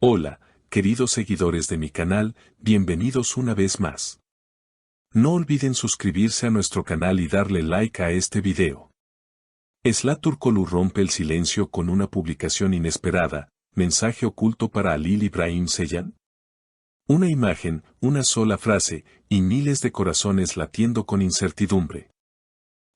Hola, queridos seguidores de mi canal, bienvenidos una vez más. No olviden suscribirse a nuestro canal y darle like a este video. Esla Turkoglu rompe el silencio con una publicación inesperada, mensaje oculto para Halil İbrahim Ceylan. Una imagen, una sola frase, y miles de corazones latiendo con incertidumbre.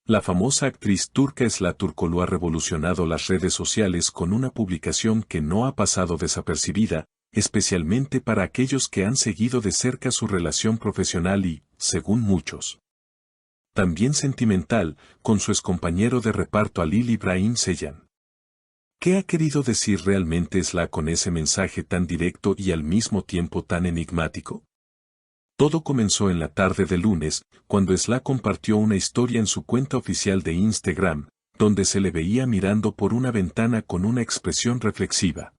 La famosa actriz turca Esla Turkoglu ha revolucionado las redes sociales con una publicación que no ha pasado desapercibida, especialmente para aquellos que han seguido de cerca su relación profesional y, según muchos, también sentimental, con su excompañero de reparto Halil İbrahim Ceylan. ¿Qué ha querido decir realmente Esla con ese mensaje tan directo y al mismo tiempo tan enigmático? Todo comenzó en la tarde de lunes, cuando Esla compartió una historia en su cuenta oficial de Instagram, donde se le veía mirando por una ventana con una expresión reflexiva.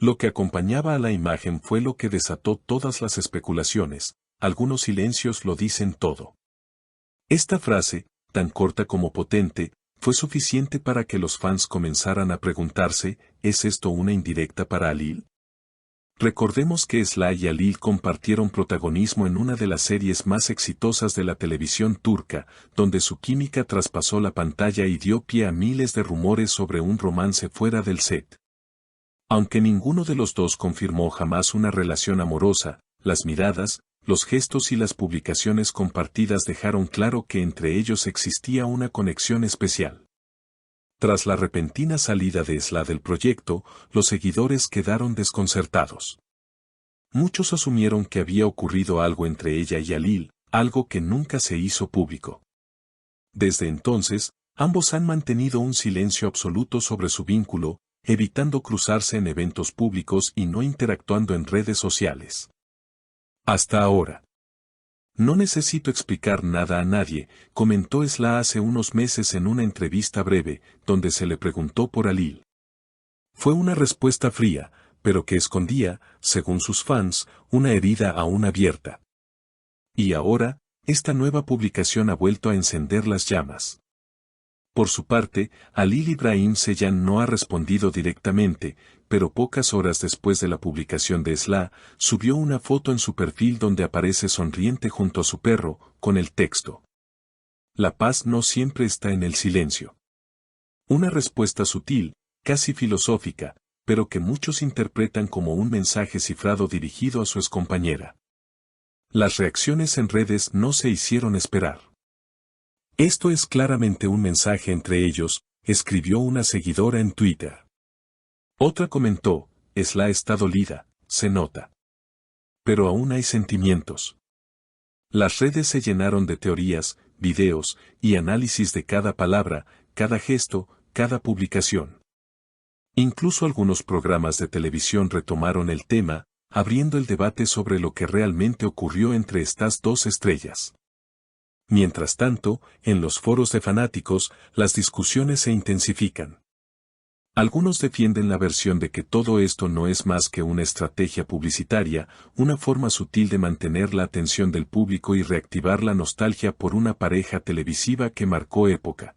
Lo que acompañaba a la imagen fue lo que desató todas las especulaciones, algunos silencios lo dicen todo. Esta frase, tan corta como potente, fue suficiente para que los fans comenzaran a preguntarse, ¿es esto una indirecta para Halil? Recordemos que Esla y Halil compartieron protagonismo en una de las series más exitosas de la televisión turca, donde su química traspasó la pantalla y dio pie a miles de rumores sobre un romance fuera del set. Aunque ninguno de los dos confirmó jamás una relación amorosa, las miradas, los gestos y las publicaciones compartidas dejaron claro que entre ellos existía una conexión especial. Tras la repentina salida de Esla del proyecto, los seguidores quedaron desconcertados. Muchos asumieron que había ocurrido algo entre ella y Halil, algo que nunca se hizo público. Desde entonces, ambos han mantenido un silencio absoluto sobre su vínculo, evitando cruzarse en eventos públicos y no interactuando en redes sociales. Hasta ahora. No necesito explicar nada a nadie, comentó Esla hace unos meses en una entrevista breve, donde se le preguntó por Halil. Fue una respuesta fría, pero que escondía, según sus fans, una herida aún abierta. Y ahora, esta nueva publicación ha vuelto a encender las llamas. Por su parte, Halil İbrahim Ceylan no ha respondido directamente, pero pocas horas después de la publicación de Esla, subió una foto en su perfil donde aparece sonriente junto a su perro, con el texto: La paz no siempre está en el silencio. Una respuesta sutil, casi filosófica, pero que muchos interpretan como un mensaje cifrado dirigido a su excompañera. Las reacciones en redes no se hicieron esperar. Esto es claramente un mensaje entre ellos, escribió una seguidora en Twitter. Otra comentó, Esla está dolida, se nota. Pero aún hay sentimientos. Las redes se llenaron de teorías, videos y análisis de cada palabra, cada gesto, cada publicación. Incluso algunos programas de televisión retomaron el tema, abriendo el debate sobre lo que realmente ocurrió entre estas dos estrellas. Mientras tanto, en los foros de fanáticos, las discusiones se intensifican. Algunos defienden la versión de que todo esto no es más que una estrategia publicitaria, una forma sutil de mantener la atención del público y reactivar la nostalgia por una pareja televisiva que marcó época.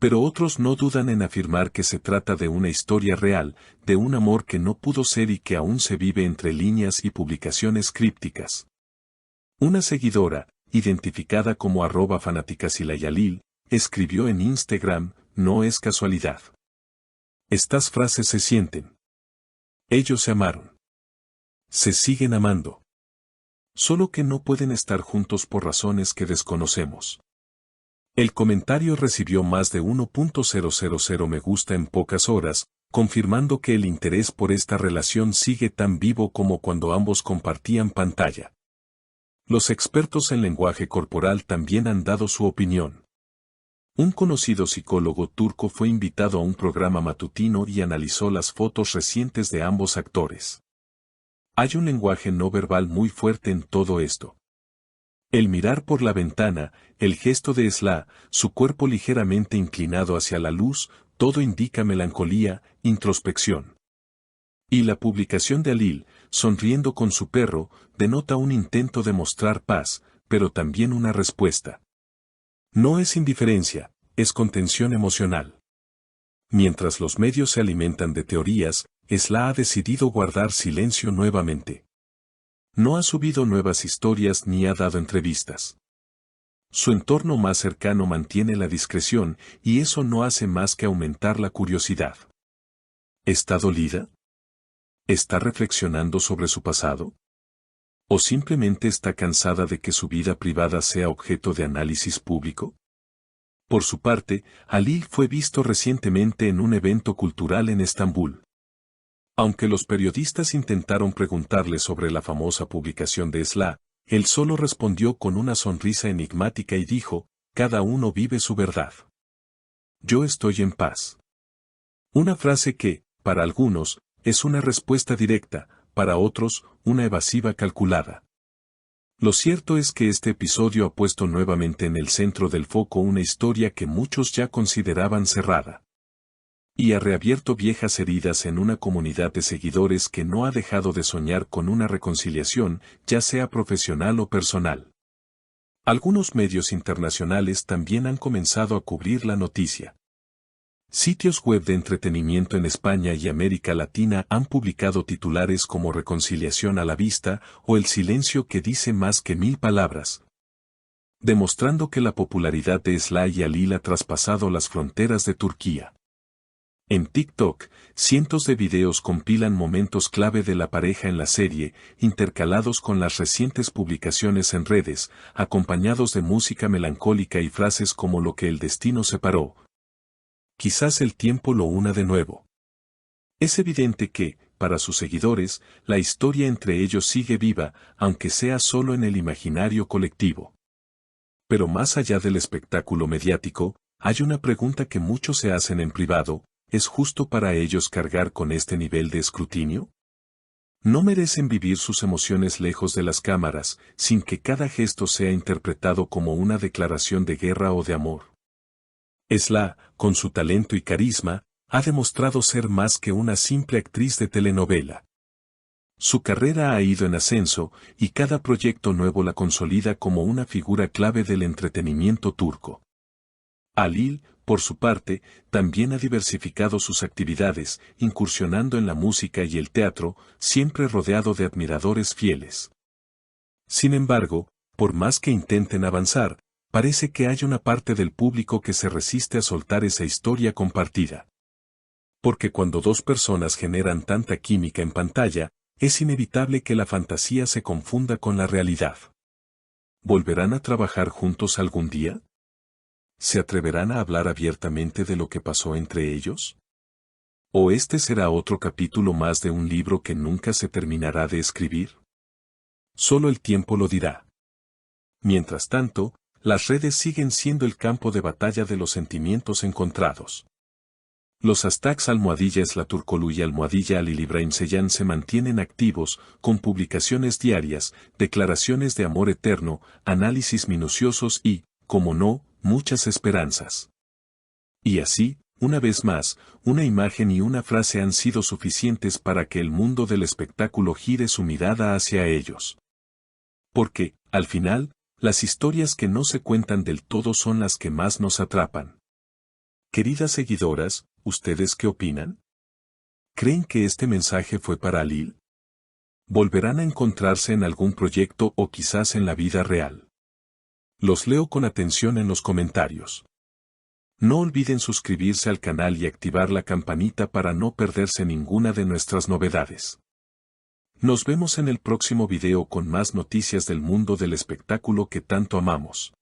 Pero otros no dudan en afirmar que se trata de una historia real, de un amor que no pudo ser y que aún se vive entre líneas y publicaciones crípticas. Una seguidora, identificada como @fanaticasylayalil, escribió en Instagram, no es casualidad. Estas frases se sienten. Ellos se amaron. Se siguen amando. Solo que no pueden estar juntos por razones que desconocemos. El comentario recibió más de 1.000 me gusta en pocas horas, confirmando que el interés por esta relación sigue tan vivo como cuando ambos compartían pantalla. Los expertos en lenguaje corporal también han dado su opinión. Un conocido psicólogo turco fue invitado a un programa matutino y analizó las fotos recientes de ambos actores. Hay un lenguaje no verbal muy fuerte en todo esto. El mirar por la ventana, el gesto de Esla, su cuerpo ligeramente inclinado hacia la luz, todo indica melancolía, introspección. Y la publicación de Halil, sonriendo con su perro, denota un intento de mostrar paz, pero también una respuesta. No es indiferencia, es contención emocional. Mientras los medios se alimentan de teorías, Esla ha decidido guardar silencio nuevamente. No ha subido nuevas historias ni ha dado entrevistas. Su entorno más cercano mantiene la discreción y eso no hace más que aumentar la curiosidad. ¿Está dolida? ¿Está reflexionando sobre su pasado? ¿O simplemente está cansada de que su vida privada sea objeto de análisis público? Por su parte, Halil fue visto recientemente en un evento cultural en Estambul. Aunque los periodistas intentaron preguntarle sobre la famosa publicación de Esla, él solo respondió con una sonrisa enigmática y dijo, cada uno vive su verdad. Yo estoy en paz. Una frase que, para algunos, es una respuesta directa, para otros, una evasiva calculada. Lo cierto es que este episodio ha puesto nuevamente en el centro del foco una historia que muchos ya consideraban cerrada. Y ha reabierto viejas heridas en una comunidad de seguidores que no ha dejado de soñar con una reconciliación, ya sea profesional o personal. Algunos medios internacionales también han comenzado a cubrir la noticia. Sitios web de entretenimiento en España y América Latina han publicado titulares como Reconciliación a la vista o El silencio que dice más que 1000 palabras, demostrando que la popularidad de Esla y Halil ha traspasado las fronteras de Turquía. En TikTok, cientos de videos compilan momentos clave de la pareja en la serie, intercalados con las recientes publicaciones en redes, acompañados de música melancólica y frases como lo que el destino separó. Quizás el tiempo lo una de nuevo. Es evidente que, para sus seguidores, la historia entre ellos sigue viva, aunque sea solo en el imaginario colectivo. Pero más allá del espectáculo mediático, hay una pregunta que muchos se hacen en privado. ¿Es justo para ellos cargar con este nivel de escrutinio? ¿No merecen vivir sus emociones lejos de las cámaras, sin que cada gesto sea interpretado como una declaración de guerra o de amor? Esla, con su talento y carisma, ha demostrado ser más que una simple actriz de telenovela. Su carrera ha ido en ascenso, y cada proyecto nuevo la consolida como una figura clave del entretenimiento turco. Halil, por su parte, también ha diversificado sus actividades, incursionando en la música y el teatro, siempre rodeado de admiradores fieles. Sin embargo, por más que intenten avanzar, parece que hay una parte del público que se resiste a soltar esa historia compartida. Porque cuando dos personas generan tanta química en pantalla, es inevitable que la fantasía se confunda con la realidad. ¿Volverán a trabajar juntos algún día? ¿Se atreverán a hablar abiertamente de lo que pasó entre ellos? ¿O este será otro capítulo más de un libro que nunca se terminará de escribir? Solo el tiempo lo dirá. Mientras tanto, las redes siguen siendo el campo de batalla de los sentimientos encontrados. Los hashtags #Eslaturkolu y #AlilIbrahimSeyan se mantienen activos, con publicaciones diarias, declaraciones de amor eterno, análisis minuciosos y, como no, muchas esperanzas. Y así, una vez más, una imagen y una frase han sido suficientes para que el mundo del espectáculo gire su mirada hacia ellos. Porque, al final, las historias que no se cuentan del todo son las que más nos atrapan. Queridas seguidoras, ¿ustedes qué opinan? ¿Creen que este mensaje fue para Halil? ¿Volverán a encontrarse en algún proyecto o quizás en la vida real? Los leo con atención en los comentarios. No olviden suscribirse al canal y activar la campanita para no perderse ninguna de nuestras novedades. Nos vemos en el próximo video con más noticias del mundo del espectáculo que tanto amamos.